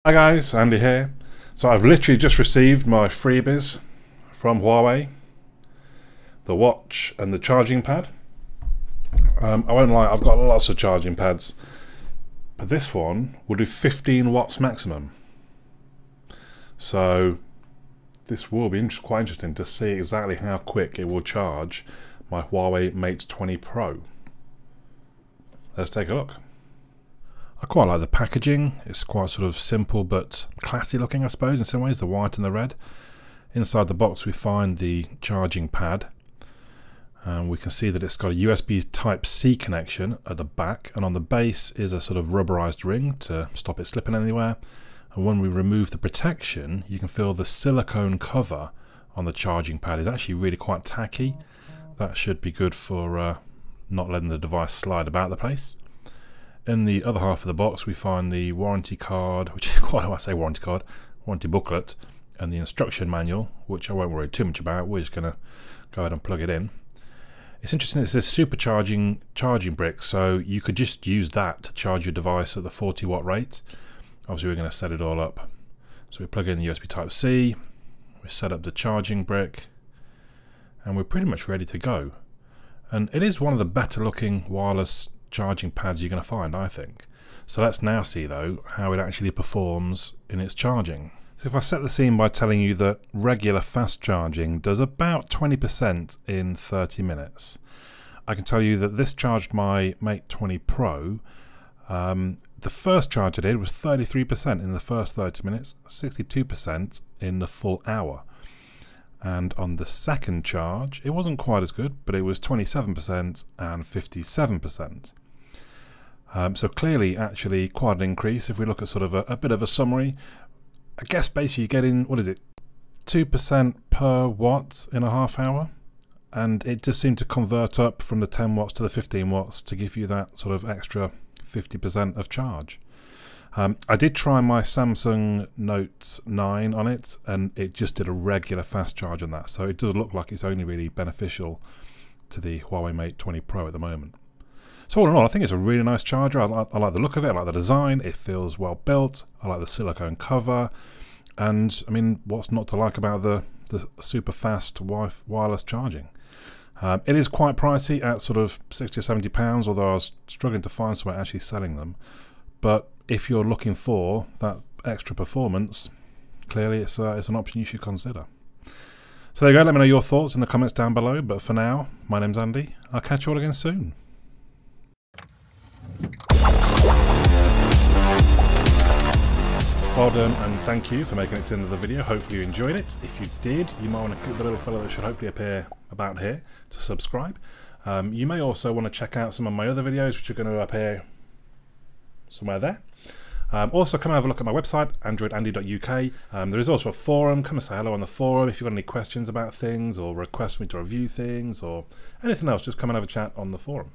Hi guys, Andy here. So I've literally just received my freebies from Huawei, the watch and the charging pad. I won't lie, I've got lots of charging pads, but this one will do 15 watts maximum. So this will be quite interesting to see exactly how quick it will charge my Huawei Mate 20 Pro. Let's take a look. I quite like the packaging. It's quite sort of simple but classy looking, I suppose, in some ways, the white and the red. Inside the box we find the charging pad. We can see that it's got a USB Type-C connection at the back, and on the base is a sort of rubberized ring to stop it slipping anywhere. And when we remove the protection, you can feel the silicone cover on the charging pad is actually really quite tacky. That should be good for not letting the device slide about the place. In the other half of the box we find the warranty card, which is quite, I say warranty card, warranty booklet, and the instruction manual, which I won't worry too much about. We're just going to go ahead and plug it in. It's interesting, it's this supercharging charging brick, so you could just use that to charge your device at the 40 watt rate. Obviously we're going to set it all up. So we plug in the USB Type-C, we set up the charging brick, and we're pretty much ready to go. And it is one of the better looking wireless charging pads you're going to find, I think. So let's now see though how it actually performs in its charging. So if I set the scene by telling you that regular fast charging does about 20% in 30 minutes, I can tell you that this charged my Mate 20 Pro. The first charge I did was 33% in the first 30 minutes, 62% in the full hour. And on the second charge, it wasn't quite as good, but it was 27% and 57%. So clearly, actually, quite an increase. If we look at sort of a bit of a summary, I guess basically you're getting, what is it, 2% per watt in a half hour. And it just seemed to convert up from the 10 watts to the 15 watts to give you that sort of extra 50% of charge. I did try my Samsung Note 9 on it, and it just did a regular fast charge on that, so it does look like it's only really beneficial to the Huawei Mate 20 Pro at the moment. So all in all, I think it's a really nice charger. I like the look of it, I like the design, it feels well built, I like the silicone cover, and I mean, what's not to like about the super fast wireless charging? It is quite pricey at sort of 60 or 70 pounds, although I was struggling to find somewhere actually selling them. But if you're looking for that extra performance, clearly it's an option you should consider. So there you go, let me know your thoughts in the comments down below, but for now, my name's Andy. I'll catch you all again soon. Well done, and thank you for making it to the end of the video. Hopefully you enjoyed it. If you did, you might want to click the little fellow that should hopefully appear about here to subscribe. You may also want to check out some of my other videos, which are going to appear somewhere there. Also come and have a look at my website, androidandy.uk. There is also a forum. Come and say hello on the forum if you've got any questions about things or request me to review things or anything else. Just come and have a chat on the forum.